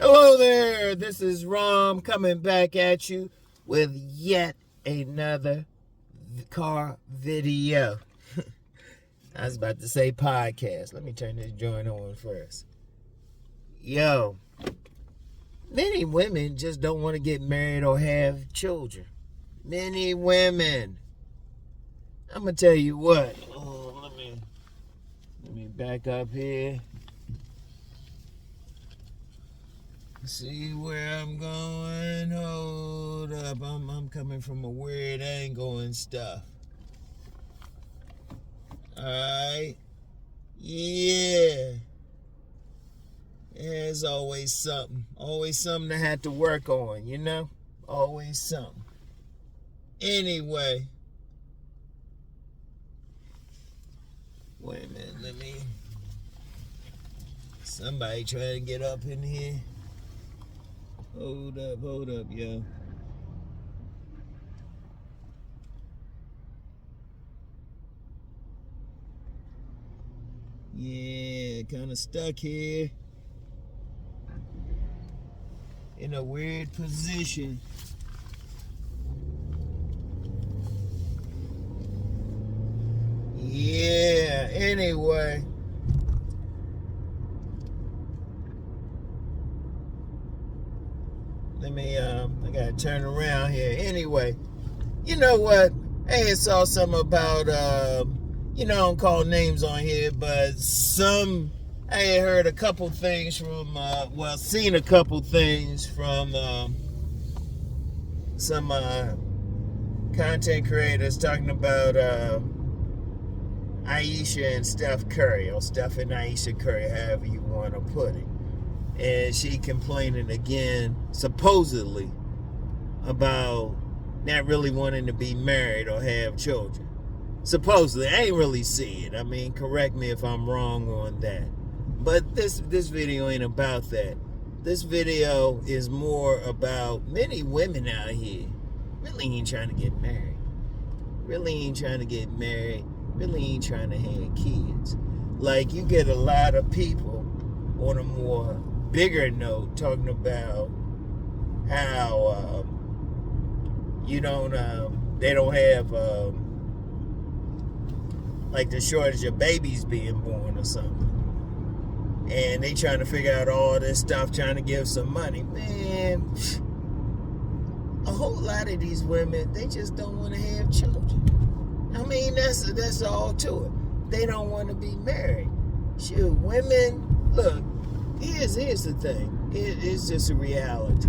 Hello there, this is Rom coming back at you with yet another car video. I was about to say podcast. Let me turn this joint on first. Yo, many women just don't want to get married or have children. Many women. I'm going to tell you what. Let me back up here. See where I'm going. Hold up. I'm coming from a weird angle and stuff. Alright. Yeah. There's always something. Always something to have to work on, you know? Always something. Anyway. Wait a minute. Somebody trying to get up in here. Hold up, yo. Yeah, kind of stuck here. In a weird position. Yeah, anyway. I gotta turn around here. Anyway, you know what? I had saw something about, I don't call names on here, but I had heard a couple things from, seen a couple things from some content creators talking about Aisha and Steph Curry, or Steph and Aisha Curry, however you want to put it. And she complaining again, supposedly, about not really wanting to be married or have children. Supposedly. I ain't really see it. I mean, correct me if I'm wrong on that. But this video ain't about that. This video is more about many women out here really ain't trying to get married. Really ain't trying to get married. Really ain't trying to have kids. Like, you get a lot of people on a more bigger note talking about how they don't have like the shortage of babies being born or something, and they trying to figure out all this stuff, trying to give some money. Man, a whole lot of these women, they just don't want to have children. I mean, that's all to it. They don't want to be married. Shoot, women, look, here's the thing. It's just a reality.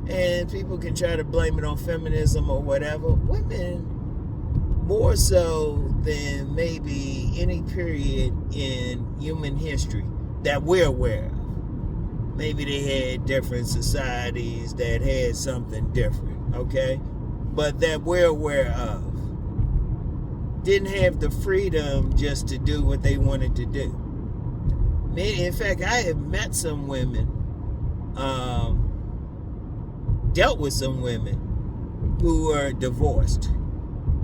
And people can try to blame it on feminism or whatever. Women, more so than maybe any period in human history that we're aware of. Maybe they had different societies that had something different, okay? But that we're aware of. Didn't have the freedom just to do what they wanted to do. In fact, I have met some women, dealt with some women who were divorced.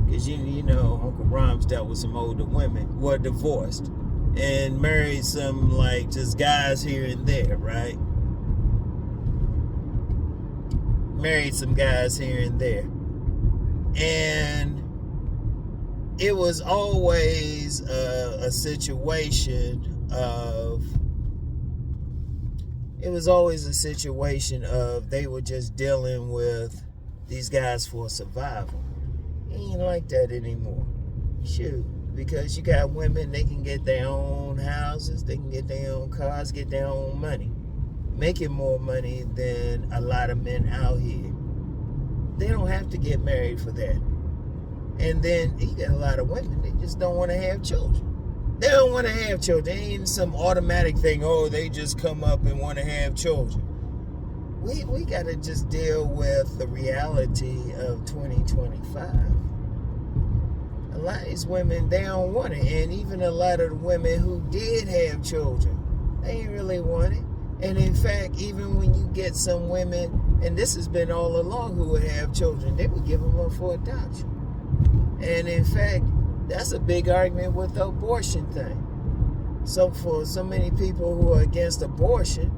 Because, Uncle Rom's dealt with some older women, were divorced. And married some, just guys here and there, right? Married some guys here and there. And it was always a situation of they were just dealing with these guys for survival. It ain't like that anymore. Shoot, because you got women, they can get their own houses, they can get their own cars, get their own money, making more money than a lot of men out here. They don't have to get married for that. And then you got a lot of women, they just don't want to have children. They don't want to have children. It ain't some automatic thing, they just come up and want to have children. We got to just deal with the reality of 2025. A lot of these women, they don't want it. And even a lot of the women who did have children, they ain't really want it. And in fact, even when you get some women, and this has been all along, who would have children, they would give them up for adoption. And in fact, that's a big argument with the abortion thing. So for so many people who are against abortion,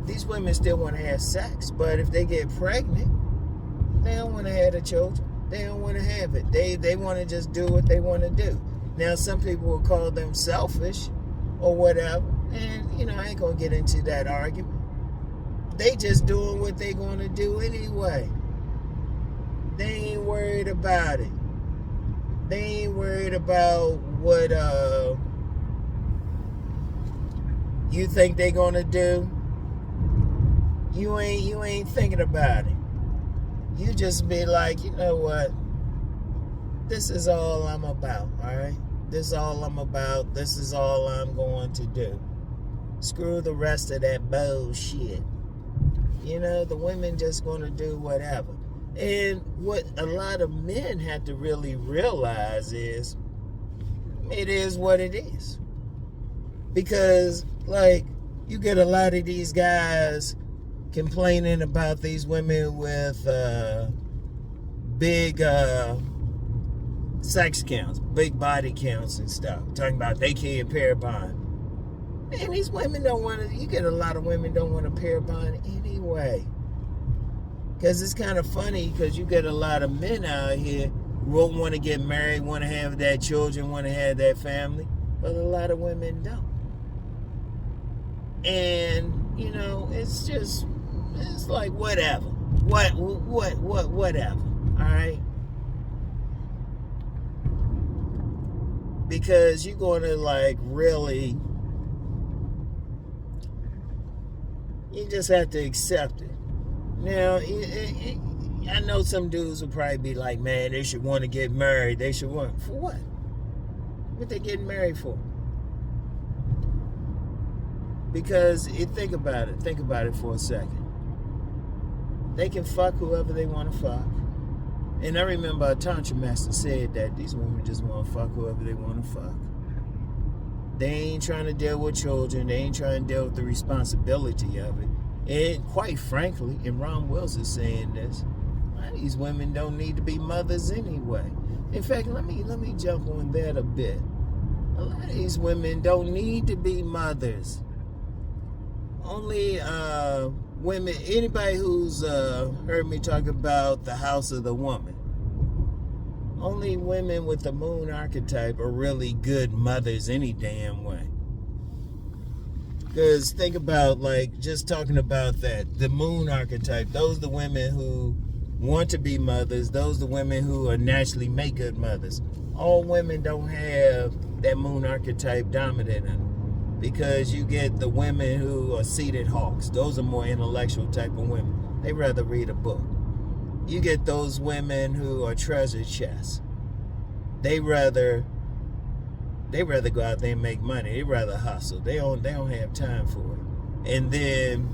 these women still want to have sex, but if they get pregnant, they don't want to have the children. They don't want to have it. They want to just do what they want to do. Now, some people will call them selfish or whatever, and, I ain't going to get into that argument. They just doing what they going to do anyway. They ain't worried about it. They ain't worried about what you think they going to do. You ain't thinking about it. You just be like, you know what? This is all I'm about, all right? This is all I'm about. This is all I'm going to do. Screw the rest of that bullshit. The women just going to do whatever. And what a lot of men have to really realize is, it is what it is. Because, you get a lot of these guys complaining about these women with big sex counts, big body counts and stuff. Talking about they can't pair bond. Man, these women don't want to, you get a lot of women don't want to pair bond anyway. Because it's kind of funny, because you get a lot of men out here who won't want to get married, want to have that children, want to have that family, but a lot of women don't. And, it's just, it's like whatever. Whatever. All right? Because you're going to really, you just have to accept it. Now, I know some dudes will probably be like, man, they should want to get married. They should want, for what? What they getting married for? Because think about it for a second. They can fuck whoever they want to fuck. And I remember a Tantra master said that these women just want to fuck whoever they want to fuck. They ain't trying to deal with children. They ain't trying to deal with the responsibility of it. And quite frankly, and RomWills is saying this, a lot of these women don't need to be mothers anyway. In fact, let me jump on that a bit. A lot of these women don't need to be mothers. Only women, anybody who's heard me talk about the house of the woman, only women with the moon archetype are really good mothers any damn way. Because think about, just talking about that, the moon archetype, those are the women who want to be mothers, those are the women who are naturally make good mothers. All women don't have that moon archetype dominant in them, because you get the women who are seated hawks. Those are more intellectual type of women. They rather read a book. You get those women who are treasure chests. They rather go out there and make money. They rather hustle. They don't have time for it. And then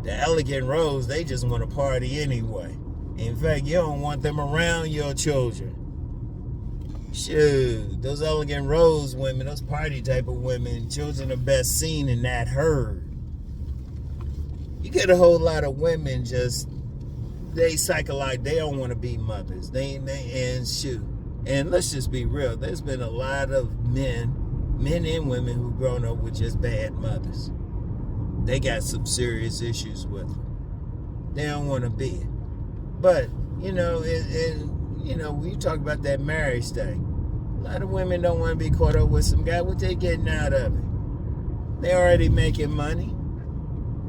the elegant rose, they just want to party anyway. In fact, you don't want them around your children. Shoot, those elegant rose women, those party type of women, children are best seen and not heard. You get a whole lot of women they psychologize, they don't want to be mothers. And shoot. And let's just be real, there's been a lot of men and women who've grown up with just bad mothers. They got some serious issues with them. They don't want to be it. But, when you talk about that marriage thing, a lot of women don't want to be caught up with some guy. What they getting out of it? They already making money.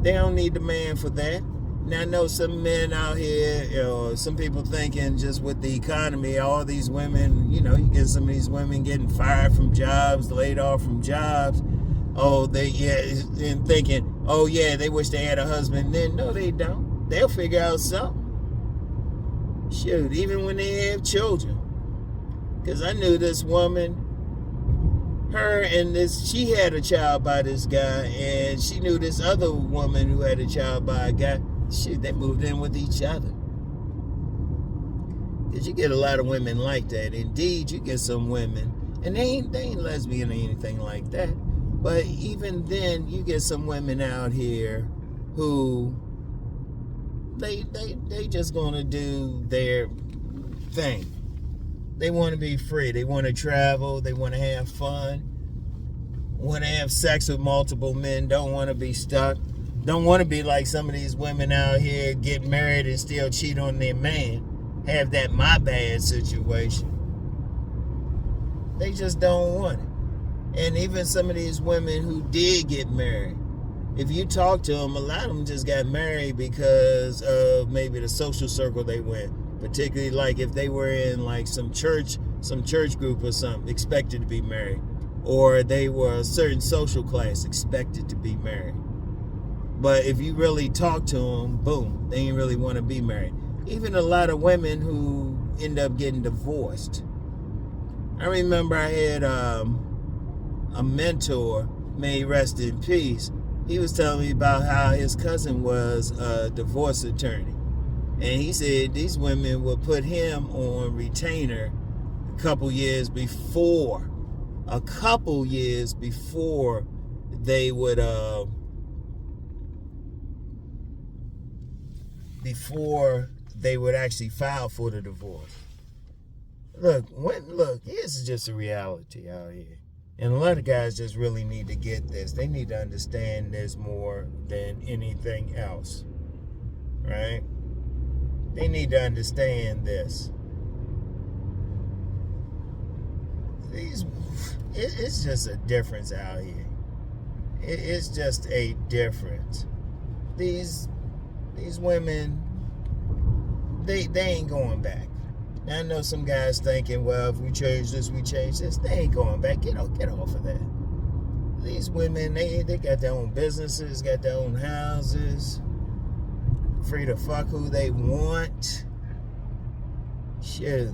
They don't need the man for that. Now, I know some men out here, some people thinking just with the economy, all these women, you get some of these women getting fired from jobs, laid off from jobs. And thinking, they wish they had a husband then. No, they don't. They'll figure out something. Shoot, even when they have children. Because I knew this woman, she had a child by this guy, and she knew this other woman who had a child by a guy. Shoot, they moved in with each other. Because you get a lot of women like that. Indeed, you get some women, and they ain't lesbian or anything like that. But even then, you get some women out here who they just gonna do their thing. They want to be free. They want to travel. They want to have fun. Want to have sex with multiple men. Don't want to be stuck. Don't want to be like some of these women out here get married and still cheat on their man. Have that my bad situation. They just don't want it. And even some of these women who did get married, if you talk to them, a lot of them just got married because of maybe the social circle they went. Particularly like if they were in like some church group or something, expected to be married. Or they were a certain social class, expected to be married. But if you really talk to them, boom, they ain't really want to be married. Even a lot of women who end up getting divorced. I remember I had a mentor, may rest in peace. He was telling me about how his cousin was a divorce attorney. And he said these women would put him on retainer a couple years before they would actually file for the divorce. Look, this is just a reality out here. And a lot of guys just really need to get this. They need to understand this more than anything else. Right? They need to understand this. It's just a difference out here. It's just a difference. These women, they ain't going back. Now, I know some guys thinking, well, if we change this, we change this. They ain't going back. Get off of that. These women, they got their own businesses, got their own houses, free to fuck who they want. Shit.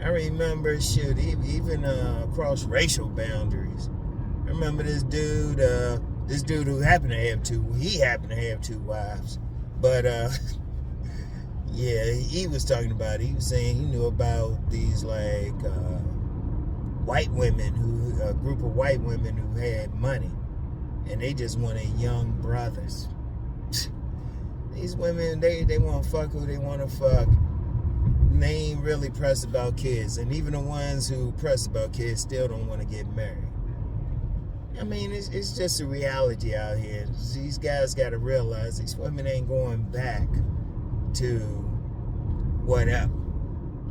I remember, even across racial boundaries. I remember this dude who happened to have two wives. But, yeah, he was talking about it. He was saying he knew about these, like, white women, a group of white women who had money. And they just wanted young brothers. These women, they want to fuck who they want to fuck. And they ain't really pressed about kids. And even the ones who press about kids still don't want to get married. I mean, it's just a reality out here. These guys got to realize these women ain't going back to whatever.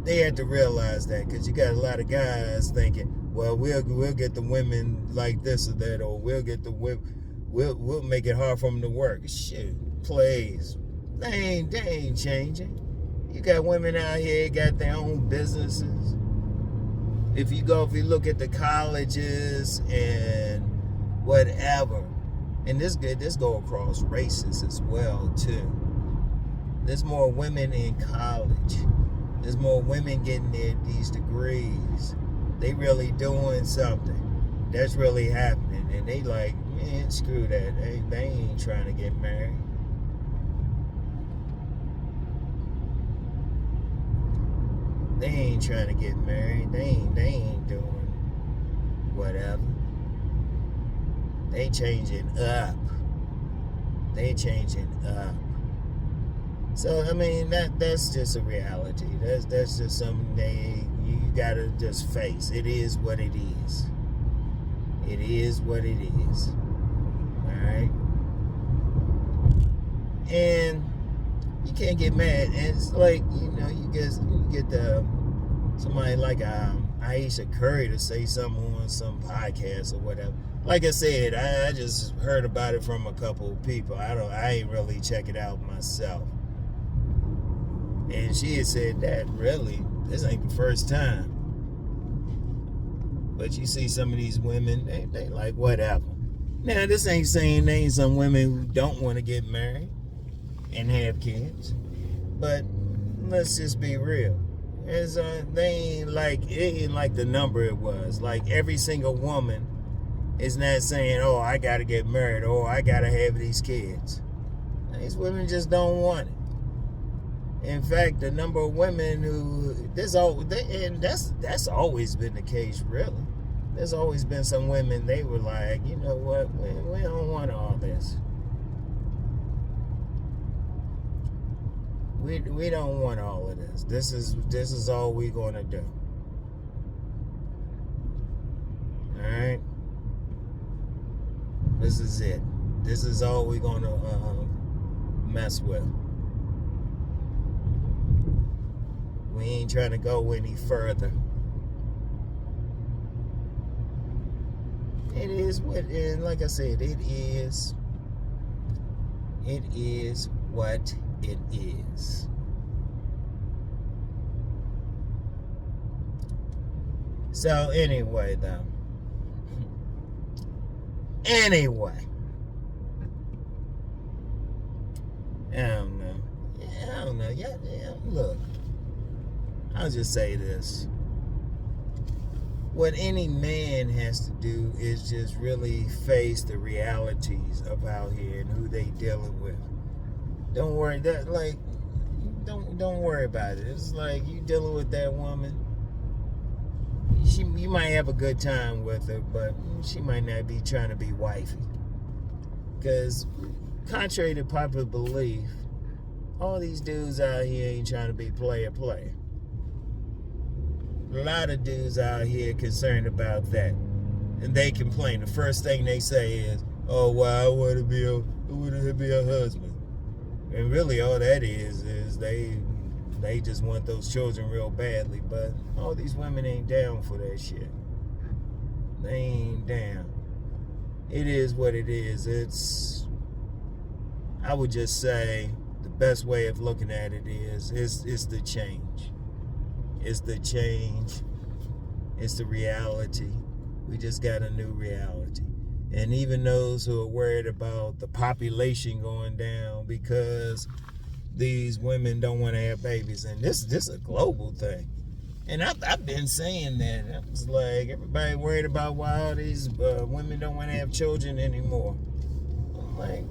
They had to realize that, because you got a lot of guys thinking, well, we'll get the women like this or that, or we'll make it hard for them to work. Shit, please. They ain't changing. You got women out here got their own businesses. If you look at the colleges and whatever, and this go across races as well too. There's more women in college. There's more women getting these degrees. They really doing something. That's really happening. And they like, man, screw that. They ain't trying to get married. They ain't trying to get married. They ain't doing whatever. They changing up. So, I mean, that's just a reality. That's just something you gotta just face. It is what it is. It is what it is. Alright? And you can't get mad. And it's like, you get somebody like Aisha Curry to say something on some podcast or whatever. Like I said, I just heard about it from a couple of people. I ain't really check it out myself. And she had said that, really, this ain't the first time. But you see some of these women, they like, whatever. Now, this ain't saying there ain't some women who don't want to get married and have kids. But let's just be real. It ain't like the number it was. Like, every single woman is not saying, oh, I got to get married, or I got to have these kids. These women just don't want it. In fact, the number of women that's always been the case, really. There's always been some women, they were like, you know what, we don't want all this. We don't want all of this. This is all we're going to do. All right? This is it. This is all we're going to mess with. We ain't trying to go any further. It is what, and like I said, it is what it is. So anyway, though. Anyway. I don't know. Yeah, look. I'll just say this. What any man has to do is just really face the realities of out here and who they dealing with. Don't worry don't worry about it. It's like you dealing with that woman. You might have a good time with her, but she might not be trying to be wifey. Because contrary to popular belief, all these dudes out here ain't trying to be player. A lot of dudes out here concerned about that. And they complain. The first thing they say is, oh, well, I want to be a husband. And really all that is they just want those children real badly. But all these women ain't down for that shit. They ain't down. It is what it is. I would just say the best way of looking at it is the change. It's the change. It's the reality. We just got a new reality. And even those who are worried about the population going down because these women don't want to have babies, and this is a global thing. And I've been saying that. I was like, everybody worried about why all these women don't want to have children anymore. I'm like,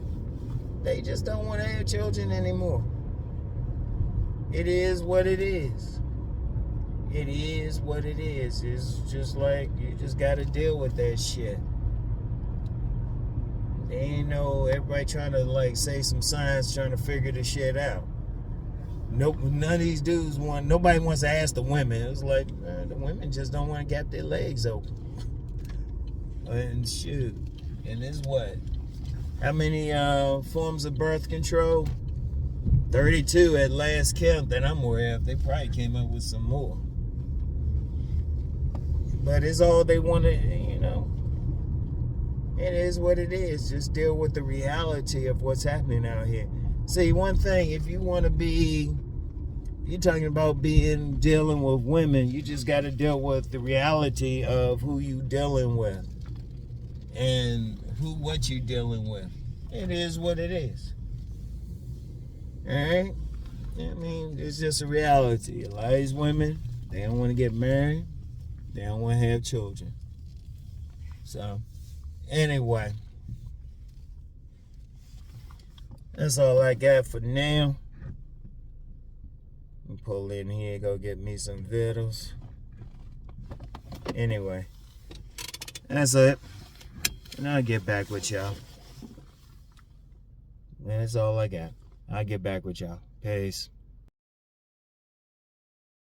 they just don't want to have children anymore. It is what it is. It is what it is. It's just like, you just got to deal with that shit. They ain't no, everybody trying to like say some science, trying to figure the shit out. Nope, none of these dudes nobody wants to ask the women. It's like, the women just don't want to gap their legs open. And shoot. And it's what? How many forms of birth control? 32 at last count that I'm aware of. They probably came up with some more. But it's all they want to, It is what it is. Just deal with the reality of what's happening out here. See, one thing, if you want to you're talking about dealing with women, you just got to deal with the reality of who you dealing with and what you dealing with. It is what it is. All right? I mean, it's just a reality. A lot of these women, they don't want to get married. They don't want to have children. So, anyway, that's all I got for now. I'll pull in here, go get me some vittles. Anyway, that's it. And I'll get back with y'all. That's all I got. I'll get back with y'all. Peace.